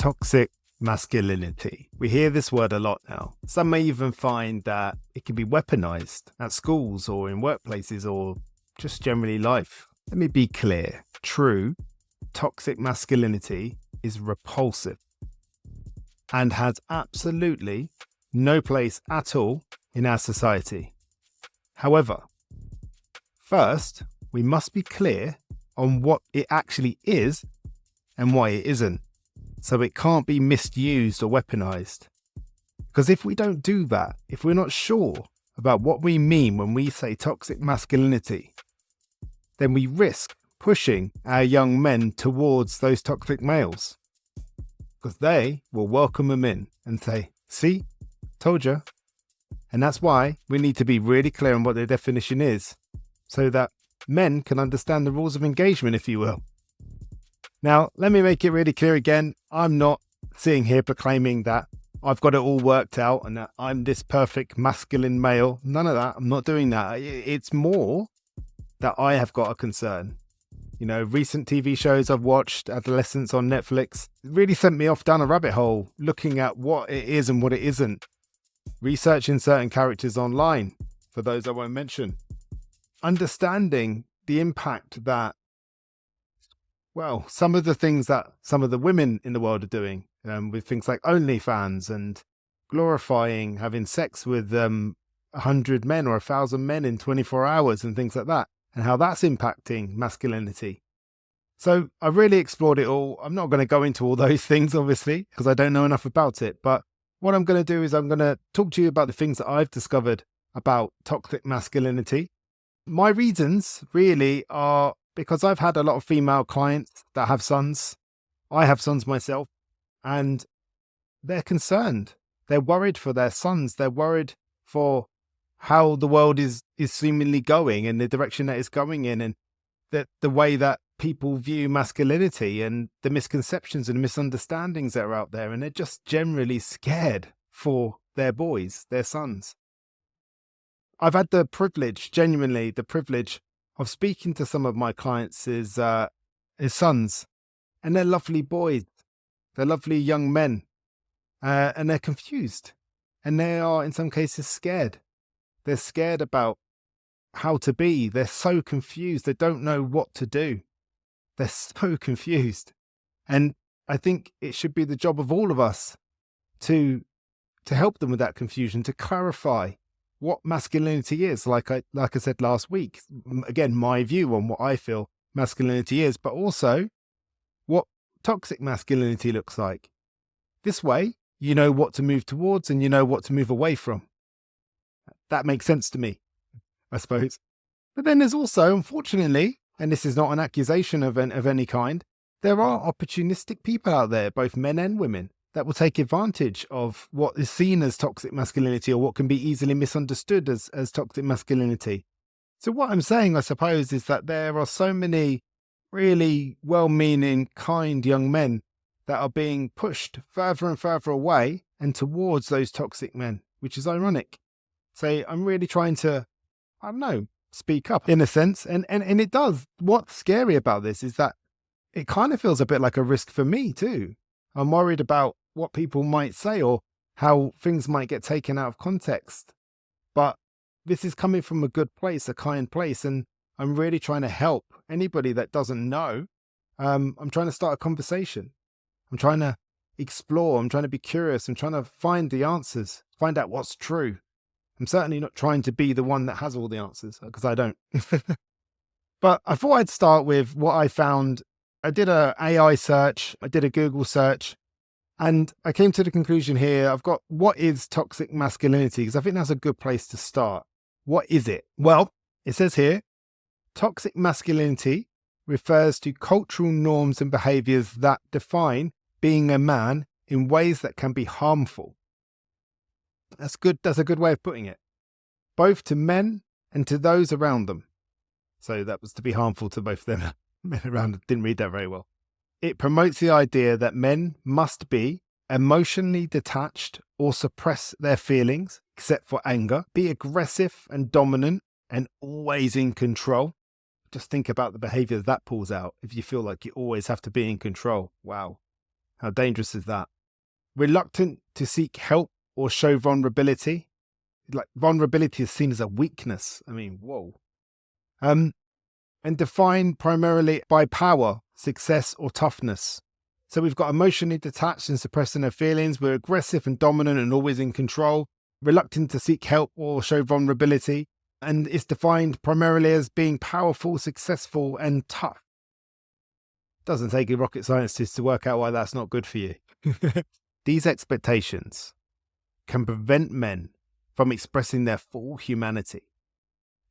Toxic masculinity. We hear this word a lot now. Some may even find that it can be weaponized at schools or in workplaces or just generally life. Let me be clear. True, toxic masculinity is repulsive and has absolutely no place at all in our society. However, first, we must be clear on what it actually is and why it isn't, so it can't be misused or weaponized. Because if we don't do that, if we're not sure about what we mean when we say toxic masculinity, then we risk pushing our young men towards those toxic males. Because they will welcome them in and say, see, told you. And that's why we need to be really clear on what the definition is, so that men can understand the rules of engagement, if you will. Now, let me make it really clear again. I'm not sitting here proclaiming that I've got it all worked out and that I'm this perfect masculine male. None of that. I'm not doing that. It's more that I have got a concern. You know, recent TV shows I've watched, adolescents on Netflix, really sent me off down a rabbit hole, looking at what it is and what it isn't. Researching certain characters online, for those I won't mention. Understanding the impact that, well, some of the things that some of the women in the world are doing, with things like OnlyFans and glorifying having sex with 100 men or 1,000 men in 24 hours and things like that, and how that's impacting masculinity. So I really explored it all. I'm not going to go into all those things, obviously, because I don't know enough about it. But what I'm going to do is I'm going to talk to you about the things that I've discovered about toxic masculinity. My reasons really are because I've had a lot of female clients that have sons. I have sons myself, and they're concerned. They're worried for their sons. They're worried for how the world is seemingly going and the direction that it's going in, and the way that people view masculinity and the misconceptions and misunderstandings that are out there. And they're just generally scared for their boys, their sons. I've had the privilege, genuinely the privilege, of speaking to some of my clients' his sons, and they're lovely boys. They're lovely young men, and they're confused, and they are in some cases scared. They're scared about how to be. They're so confused. They don't know what to do. They're so confused. And I think it should be the job of all of us to help them with that confusion, to clarify what masculinity is. Like I said last week, again, my view on what I feel masculinity is, but also what toxic masculinity looks like. This way, you know what to move towards and you know what to move away from. That makes sense to me, I suppose. But then there's also, unfortunately, and this is not an accusation of any kind, there are opportunistic people out there, both men and women, that will take advantage of what is seen as toxic masculinity or what can be easily misunderstood as toxic masculinity. So what I'm saying, I suppose, is that there are so many really well-meaning, kind young men that are being pushed further and further away and towards those toxic men, which is ironic. So I'm really trying to, I don't know, speak up in a sense. And it does. What's scary about this is that it kind of feels a bit like a risk for me too. I'm worried about what people might say or how things might get taken out of context. But this is coming from a good place, a kind place. And I'm really trying to help anybody that doesn't know. I'm trying to start a conversation. I'm trying to explore. I'm trying to be curious. I'm trying to find the answers, find out what's true. I'm certainly not trying to be the one that has all the answers, because I don't. But I thought I'd start with what I found. I did an AI search, I did a Google search, and I came to the conclusion here. I've got what is toxic masculinity, because I think that's a good place to start. What is it? Well, it says here, toxic masculinity refers to cultural norms and behaviors that define being a man in ways that can be harmful. That's good. That's a good way of putting it. Both to men and to those around them. So that was to be harmful to both them. Men around them. Didn't read that very well. It promotes the idea that men must be emotionally detached or suppress their feelings, except for anger, be aggressive and dominant, and always in control. Just think about the behavior that pulls out if you feel like you always have to be in control. Wow. How dangerous is that? Reluctant to seek help or show vulnerability. Like vulnerability is seen as a weakness. I mean, whoa. And defined primarily by power, success, or toughness. So we've got emotionally detached and suppressing their feelings. We're aggressive and dominant and always in control, reluctant to seek help or show vulnerability. And it's defined primarily as being powerful, successful, and tough. Doesn't take a rocket scientist to work out why that's not good for you. These expectations can prevent men from expressing their full humanity,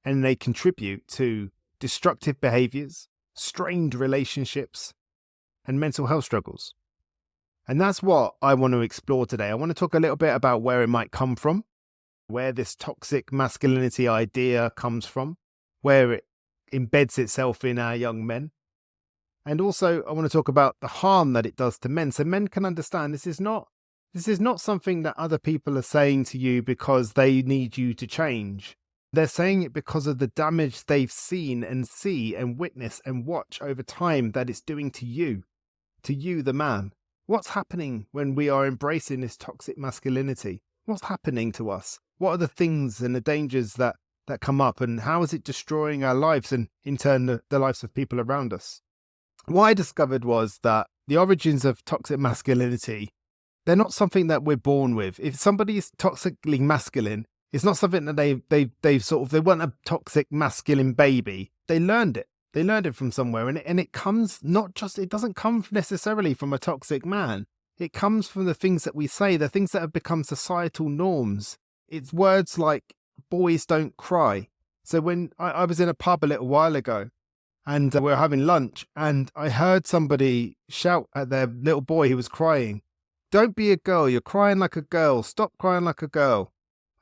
and they contribute to destructive behaviors, strained relationships, and mental health struggles. And that's what I want to explore today. I want to talk a little bit about where it might come from, where this toxic masculinity idea comes from, where it embeds itself in our young men. And also I want to talk about the harm that it does to men, so men can understand this is not something that other people are saying to you because they need you to change. They're saying it because of the damage they've seen and see and witness and watch over time that it's doing to you, the man. What's happening when we are embracing this toxic masculinity? What's happening to us? What are the things and the dangers that come up, and how is it destroying our lives and in turn the lives of people around us? What I discovered was that the origins of toxic masculinity, they're not something that we're born with. If somebody is toxically masculine, it's not something that they weren't a toxic masculine baby. They learned it. They learned it from somewhere, and it comes it doesn't come necessarily from a toxic man. It comes from the things that we say, the things that have become societal norms. It's words like boys don't cry. So when I was in a pub a little while ago, and we were having lunch, and I heard somebody shout at their little boy who was crying, "Don't be a girl, you're crying like a girl, stop crying like a girl."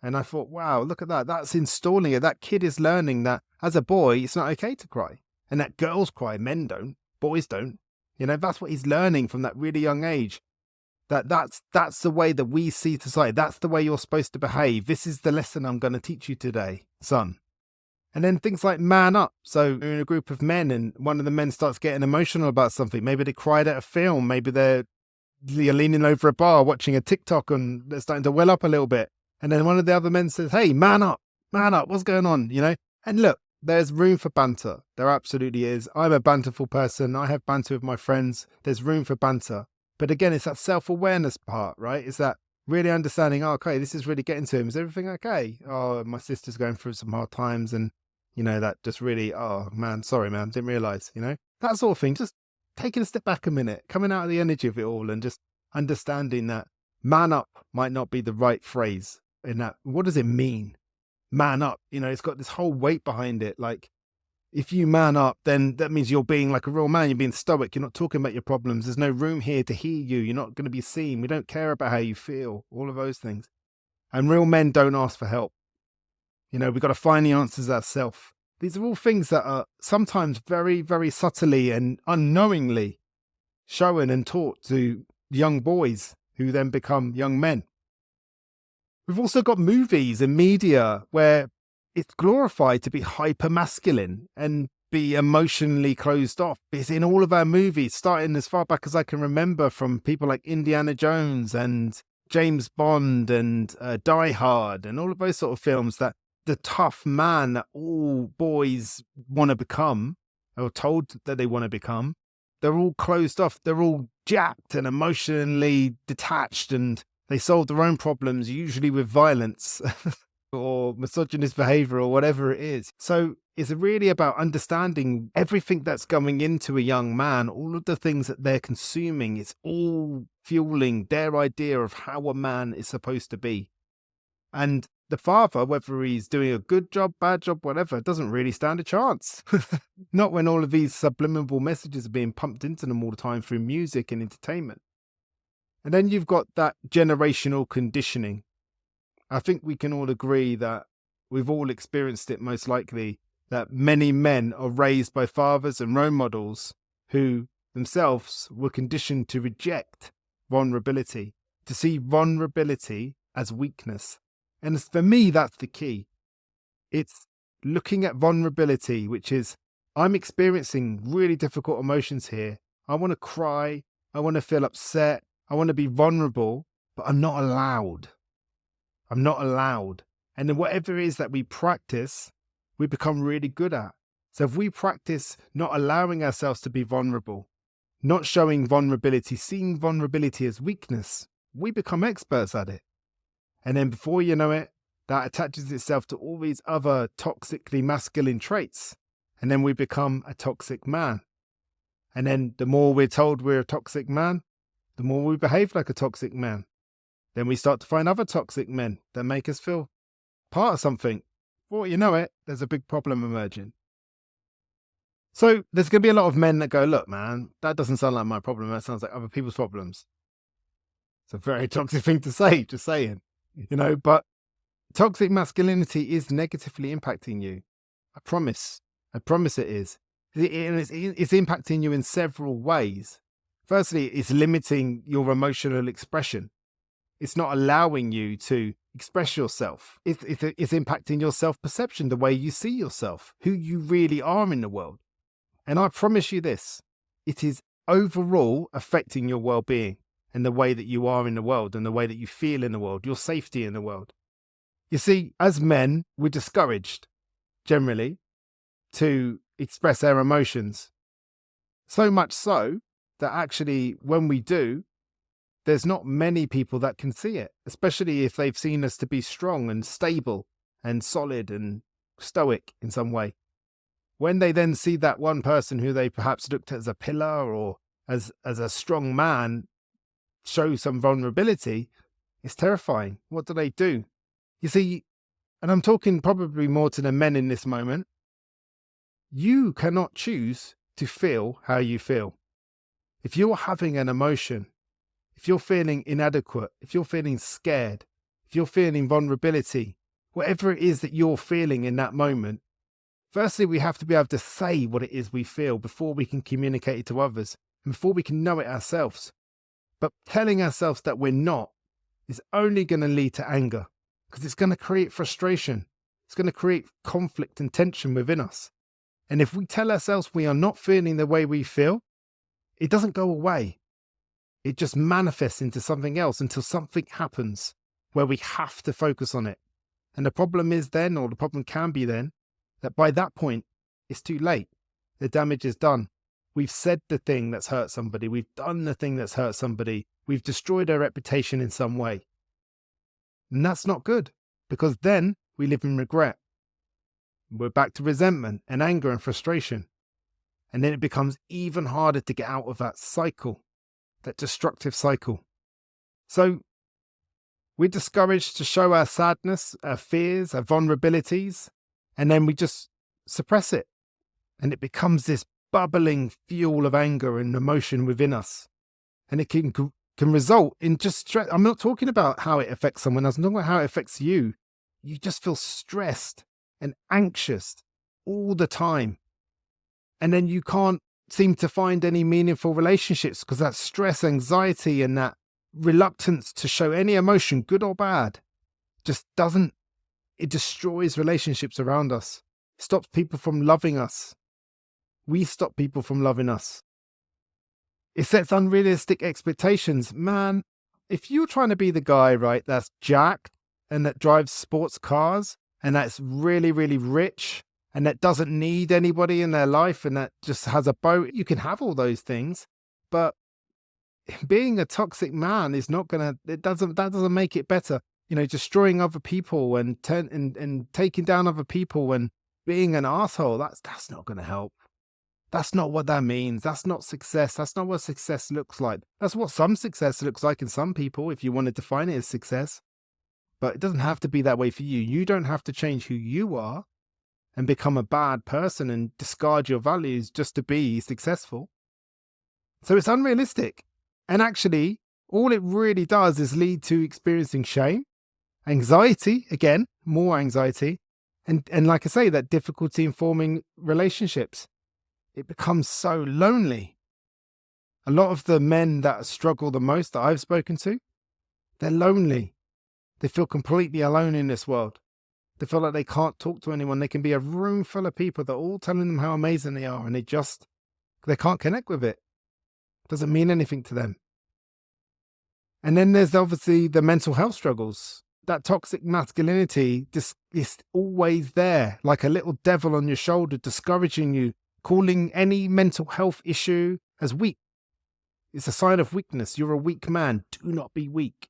And I thought, wow, look at that. That's installing it. That kid is learning that as a boy, it's not okay to cry. And that girls cry, men don't, boys don't. That's what he's learning from that really young age. That's the way that we see society. That's the way you're supposed to behave. This is the lesson I'm going to teach you today, son. And then things like man up. So you're in a group of men and one of the men starts getting emotional about something. Maybe they cried at a film. Maybe they're leaning over a bar watching a TikTok and they're starting to well up a little bit. And then one of the other men says, "Hey, man up, what's going on?" And look, there's room for banter. There absolutely is. I'm a banterful person. I have banter with my friends. There's room for banter. But again, it's that self-awareness part, right? It's that really understanding, okay, this is really getting to him. Is everything okay? Oh, my sister's going through some hard times, and that just really, oh man, sorry man, didn't realize, that sort of thing. Just taking a step back a minute, coming out of the energy of it all and just understanding that man up might not be the right phrase in that. What does it mean? Man up, it's got this whole weight behind it. Like if you man up, then that means you're being like a real man. You're being stoic. You're not talking about your problems. There's no room here to hear you. You're not going to be seen. We don't care about how you feel, all of those things. And real men don't ask for help. We've got to find the answers ourselves. These are all things that are sometimes very, very subtly and unknowingly shown and taught to young boys who then become young men. We've also got movies and media where it's glorified to be hyper masculine and be emotionally closed off. It's in all of our movies, starting as far back as I can remember, from people like Indiana Jones and James Bond and Die Hard and all of those sort of films, that the tough man that all boys want to become, or told that they want to become, they're all closed off. They're all jacked and emotionally detached, and they solve their own problems, usually with violence or misogynist behavior or whatever it is. So it's really about understanding everything that's going into a young man, all of the things that they're consuming. It's all fueling their idea of how a man is supposed to be. And the father, whether he's doing a good job, bad job, whatever, doesn't really stand a chance. Not when all of these subliminal messages are being pumped into them all the time through music and entertainment. And then you've got that generational conditioning. I think we can all agree that we've all experienced it, most likely, that many men are raised by fathers and role models who themselves were conditioned to reject vulnerability, to see vulnerability as weakness. And for me, that's the key. It's looking at vulnerability, which is, I'm experiencing really difficult emotions here. I want to cry. I want to feel upset. I want to be vulnerable, but I'm not allowed. I'm not allowed. And then whatever it is that we practice, we become really good at. So if we practice not allowing ourselves to be vulnerable, not showing vulnerability, seeing vulnerability as weakness, we become experts at it. And then before you know it, that attaches itself to all these other toxically masculine traits. And then we become a toxic man. And then the more we're told we're a toxic man, the more we behave like a toxic man. Then we start to find other toxic men that make us feel part of something. Before you know it, there's a big problem emerging. So there's going to be a lot of men that go, look, man, that doesn't sound like my problem. That sounds like other people's problems. It's a very toxic thing to say, just saying, but toxic masculinity is negatively impacting you. I promise it is. It's impacting you in several ways. Firstly, it's limiting your emotional expression. It's not allowing you to express yourself. It's impacting your self-perception, the way you see yourself, who you really are in the world. And I promise you this, it is overall affecting your well-being and the way that you are in the world and the way that you feel in the world, your safety in the world. You see, as men, we're discouraged, generally, to express our emotions. So much so that actually, when we do, there's not many people that can see it, especially if they've seen us to be strong and stable and solid and stoic in some way. When they then see that one person who they perhaps looked at as a pillar or as a strong man show some vulnerability, it's terrifying. What do? You see, and I'm talking probably more to the men in this moment, you cannot choose to feel how you feel. If you're having an emotion, if you're feeling inadequate, if you're feeling scared, if you're feeling vulnerability, whatever it is that you're feeling in that moment, firstly, we have to be able to say what it is we feel before we can communicate it to others and before we can know it ourselves. But telling ourselves that we're not is only going to lead to anger because it's going to create frustration. It's going to create conflict and tension within us. And if we tell ourselves we are not feeling the way we feel, it doesn't go away. It just manifests into something else until something happens where we have to focus on it. And the problem is then, or the problem can be then, that by that point, it's too late. The damage is done. We've said the thing that's hurt somebody. We've done the thing that's hurt somebody. We've destroyed their reputation in some way. And that's not good, because then we live in regret. We're back to resentment and anger and frustration. And then it becomes even harder to get out of that cycle, that destructive cycle. So we're discouraged to show our sadness, our fears, our vulnerabilities, and then we just suppress it. And it becomes this bubbling fuel of anger and emotion within us. And it can result in just stress. I'm not talking about how it affects someone else. I'm talking about how it affects you. You just feel stressed and anxious all the time. And then you can't seem to find any meaningful relationships because that stress, anxiety, and that reluctance to show any emotion, good or bad, just doesn't. It destroys relationships around us. It stops people from loving us. We stop people from loving us. It sets unrealistic expectations. Man, if you're trying to be the guy, right, that's jacked and that drives sports cars and that's really, really rich and that doesn't need anybody in their life and that just has a boat, you can have all those things. But being a toxic man is not going to, that doesn't make it better. Destroying other people and taking down other people and being an asshole, that's not going to help. That's not what that means. That's not success. That's not what success looks like. That's what some success looks like in some people, if you want to define it as success. But it doesn't have to be that way for you. You don't have to change who you are and become a bad person and discard your values just to be successful. So it's unrealistic. And actually, all it really does is lead to experiencing shame, anxiety, again, more anxiety, and like I say, that difficulty in forming relationships. It becomes so lonely. A lot of the men that struggle the most that I've spoken to, they're lonely. They feel completely alone in this world. They feel like they can't talk to anyone. They can be a room full of people that are all telling them how amazing they are, and they can't connect with it. Doesn't mean anything to them. And then there's obviously the mental health struggles. That toxic masculinity is always there, like a little devil on your shoulder, discouraging you, calling any mental health issue as weak. It's a sign of weakness. You're a weak man. Do not be weak.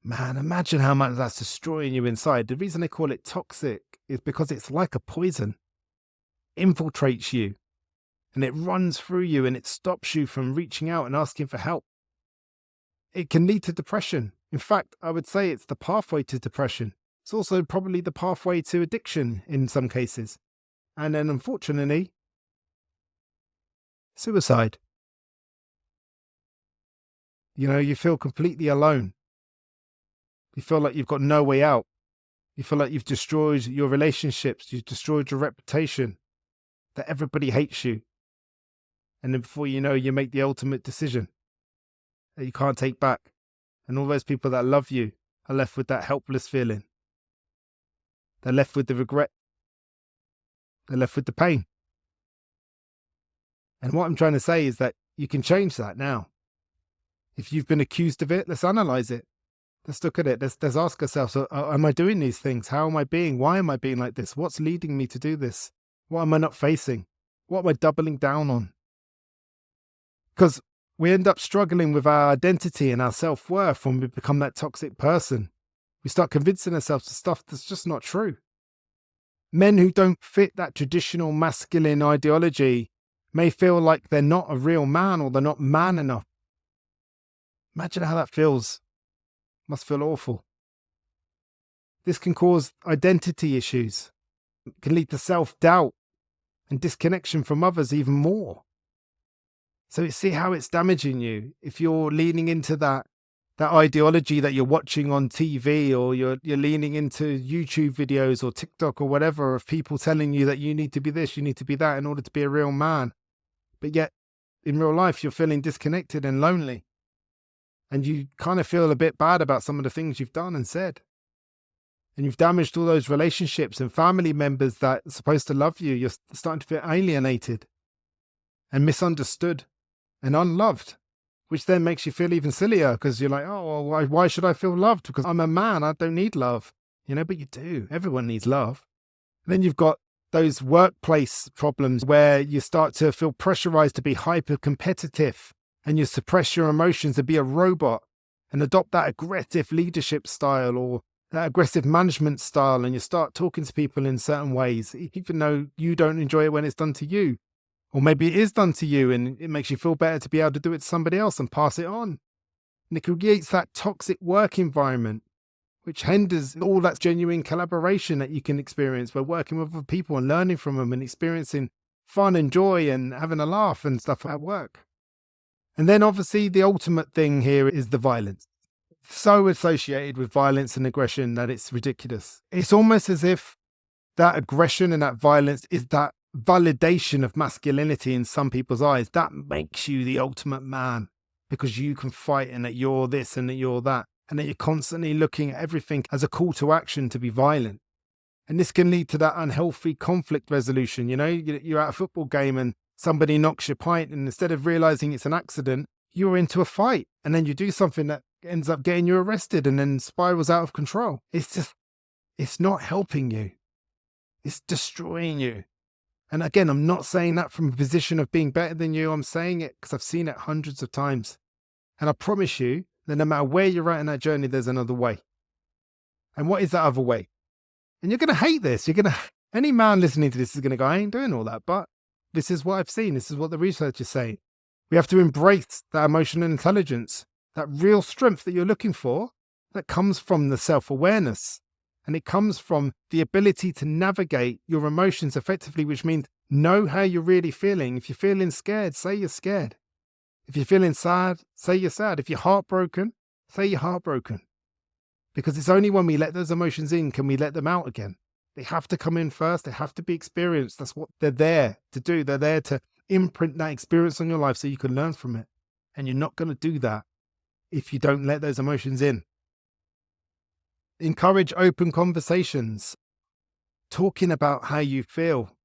Man, imagine how much that's destroying you inside. The reason they call it toxic is because it's like a poison. It infiltrates you and it runs through you and it stops you from reaching out and asking for help. It can lead to depression. In fact, I would say it's the pathway to depression. It's also probably the pathway to addiction in some cases. And then unfortunately, suicide. You feel completely alone. You feel like you've got no way out. You feel like you've destroyed your relationships. You've destroyed your reputation. That everybody hates you. And then before you know, you make the ultimate decision that you can't take back. And all those people that love you are left with that helpless feeling. They're left with the regret. They're left with the pain. And what I'm trying to say is that you can change that now. If you've been accused of it, let's analyze it. Let's look at it. Let's ask ourselves, am I doing these things? How am I being? Why am I being like this? What's leading me to do this? What am I not facing? What am I doubling down on? Because we end up struggling with our identity and our self-worth when we become that toxic person. We start convincing ourselves of stuff that's just not true. Men who don't fit that traditional masculine ideology may feel like they're not a real man or they're not man enough. Imagine how that feels. Must feel awful. This can cause identity issues. It can lead to self-doubt and disconnection from others even more. So you see how it's damaging you if you're leaning into that ideology that you're watching on TV, or you're leaning into YouTube videos or TikTok or whatever of people telling you that you need to be this, you need to be that in order to be a real man. But yet in real life, you're feeling disconnected and lonely. And you kind of feel a bit bad about some of the things you've done and said. And you've damaged all those relationships and family members that are supposed to love you. You're starting to feel alienated and misunderstood and unloved, which then makes you feel even sillier because you're like, oh, well, why should I feel loved? Because I'm a man, I don't need love. But you do. Everyone needs love. And then you've got those workplace problems where you start to feel pressurized to be hyper competitive. And you suppress your emotions and be a robot and adopt that aggressive leadership style or that aggressive management style. And you start talking to people in certain ways, even though you don't enjoy it when it's done to you. Or maybe it is done to you and it makes you feel better to be able to do it to somebody else and pass it on. And it creates that toxic work environment, which hinders all that genuine collaboration that you can experience by working with other people and learning from them and experiencing fun and joy and having a laugh and stuff at work. And then obviously the ultimate thing here is the violence. So associated with violence and aggression that it's ridiculous. It's almost as if that aggression and that violence is that validation of masculinity in some people's eyes. That makes you the ultimate man because you can fight and that you're this and that you're that. And that you're constantly looking at everything as a call to action to be violent. And this can lead to that unhealthy conflict resolution. You're at a football game and somebody knocks your pint, and instead of realizing it's an accident, you're into a fight. And then you do something that ends up getting you arrested and then spirals out of control. It's not helping you. It's destroying you. And again, I'm not saying that from a position of being better than you. I'm saying it because I've seen it hundreds of times. And I promise you that no matter where you're at in that journey, there's another way. And what is that other way? And you're going to hate this. Any man listening to this is going to go, I ain't doing all that. But this is what I've seen. This is what the research is saying. We have to embrace that emotional intelligence, that real strength that you're looking for, that comes from the self-awareness. And it comes from the ability to navigate your emotions effectively, which means know how you're really feeling. If you're feeling scared, say you're scared. If you're feeling sad, say you're sad. If you're heartbroken, say you're heartbroken. Because it's only when we let those emotions in can we let them out again. They have to come in first. They have to be experienced. That's what they're there to do. They're there to imprint that experience on your life so you can learn from it. And you're not going to do that if you don't let those emotions in. Encourage open conversations, talking about how you feel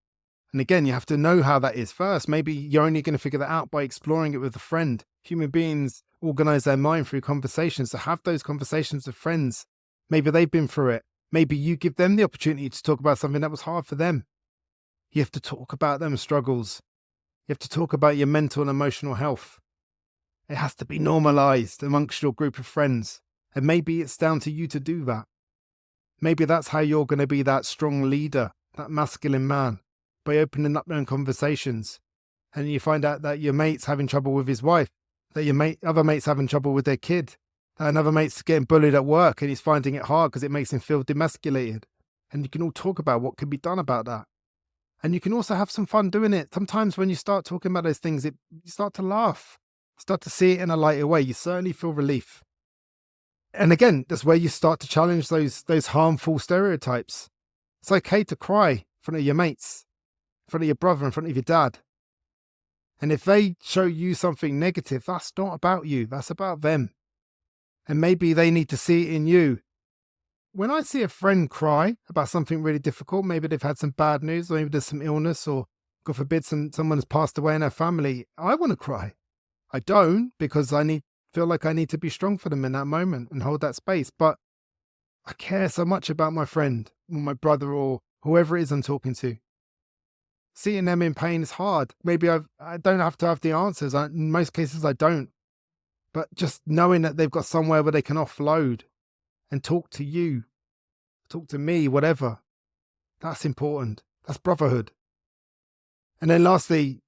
And again, you have to know how that is first. Maybe you're only going to figure that out by exploring it with a friend. Human beings organize their mind through conversations. So have those conversations with friends. Maybe they've been through it. Maybe you give them the opportunity to talk about something that was hard for them. You have to talk about them struggles. You have to talk about your mental and emotional health. It has to be normalized amongst your group of friends. And maybe it's down to you to do that. Maybe that's how you're going to be that strong leader, that masculine man, by opening up their conversations. And you find out that your mate's having trouble with his wife, that your other mate's having trouble with their kid, that another mate's getting bullied at work and he's finding it hard because it makes him feel demasculated. And you can all talk about what can be done about that. And you can also have some fun doing it. Sometimes when you start talking about those things, you start to laugh, start to see it in a lighter way. You certainly feel relief. And again, that's where you start to challenge those harmful stereotypes. It's okay to cry in front of your mates, in front of your brother, in front of your dad. And if they show you something negative, that's not about you. That's about them. And maybe they need to see it in you. When I see a friend cry about something really difficult, maybe they've had some bad news, or maybe there's some illness, or God forbid, someone has passed away in their family, I want to cry. I don't, because feel like I need to be strong for them in that moment and hold that space. But I care so much about my friend or my brother or whoever it is I'm talking to. Seeing them in pain is hard. Maybe I don't have to have the answers. In most cases, I don't. But just knowing that they've got somewhere where they can offload and talk to you, talk to me, whatever, that's important. That's brotherhood. And then lastly,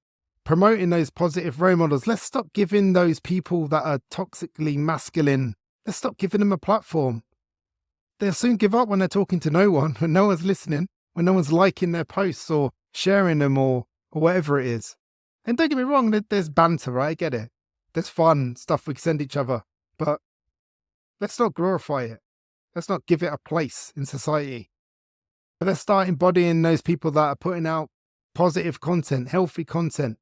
promoting those positive role models. Let's stop giving those people that are toxically masculine, let's stop giving them a platform. They'll soon give up when they're talking to no one, when no one's listening, when no one's liking their posts or sharing them or whatever it is. And don't get me wrong, there's banter, right? I get it. There's fun stuff we can send each other, but let's not glorify it. Let's not give it a place in society. But let's start embodying those people that are putting out positive content, healthy content.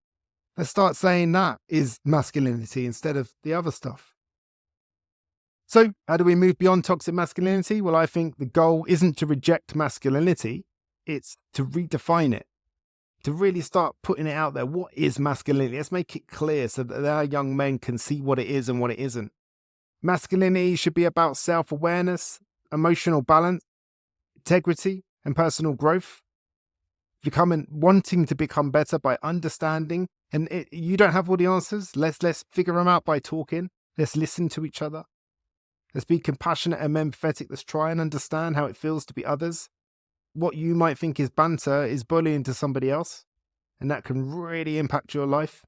Let's start saying that is masculinity instead of the other stuff. So how do we move beyond toxic masculinity? Well, I think the goal isn't to reject masculinity. It's to redefine it, to really start putting it out there. What is masculinity? Let's make it clear so that our young men can see what it is and what it isn't. Masculinity should be about self-awareness, emotional balance, integrity, and personal growth. Wanting to become better by understanding. And you don't have all the answers. Let's figure them out by talking. Let's listen to each other. Let's be compassionate and empathetic. Let's try and understand how it feels to be others. What you might think is banter is bullying to somebody else. And that can really impact your life.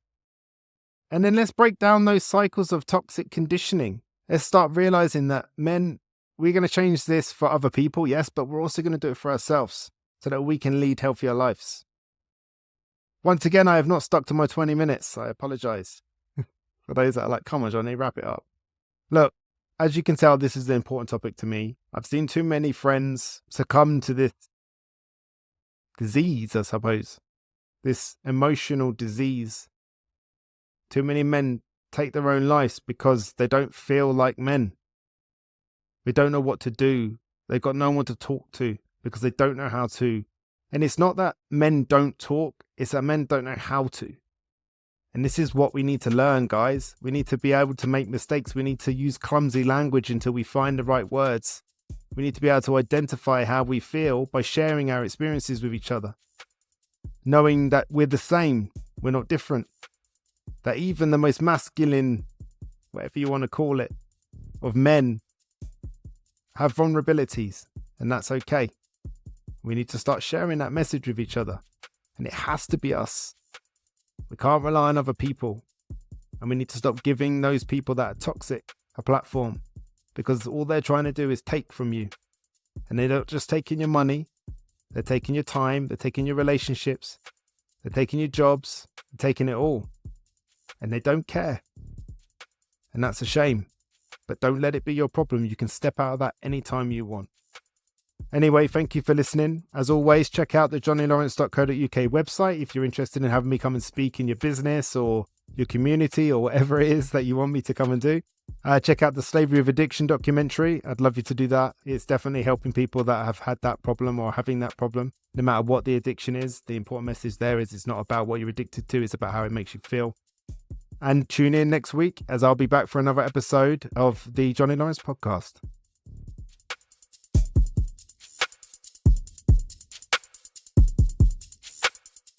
And then let's break down those cycles of toxic conditioning. Let's start realizing that men, we're going to change this for other people, yes, but we're also going to do it for ourselves so that we can lead healthier lives. Once again, I have not stuck to my 20 minutes. I apologize. For those that are like, come on, Johnny, wrap it up. Look, as you can tell, this is an important topic to me. I've seen too many friends succumb to this disease, I suppose, this emotional disease. Too many men take their own lives because they don't feel like men. They don't know what to do. They've got no one to talk to because they don't know how to. And it's not that men don't talk, it's that men don't know how to. And this is what we need to learn, guys. We need to be able to make mistakes. We need to use clumsy language until we find the right words. We need to be able to identify how we feel by sharing our experiences with each other. Knowing that we're the same, we're not different. That even the most masculine, whatever you want to call it, of men have vulnerabilities, and that's okay. We need to start sharing that message with each other. And it has to be us. We can't rely on other people. And we need to stop giving those people that are toxic a platform, because all they're trying to do is take from you. And they're not just taking your money. They're taking your time. They're taking your relationships. They're taking your jobs. They're taking it all. And they don't care. And that's a shame. But don't let it be your problem. You can step out of that anytime you want. Anyway, thank you for listening. As always, check out the johnnylawrence.co.uk website if you're interested in having me come and speak in your business or your community or whatever it is that you want me to come and do. Check out the Slavery of Addiction documentary. I'd love you to do that. It's definitely helping people that have had that problem or having that problem. No matter what the addiction is, the important message there is it's not about what you're addicted to, it's about how it makes you feel. And tune in next week as I'll be back for another episode of the Johnny Lawrence podcast.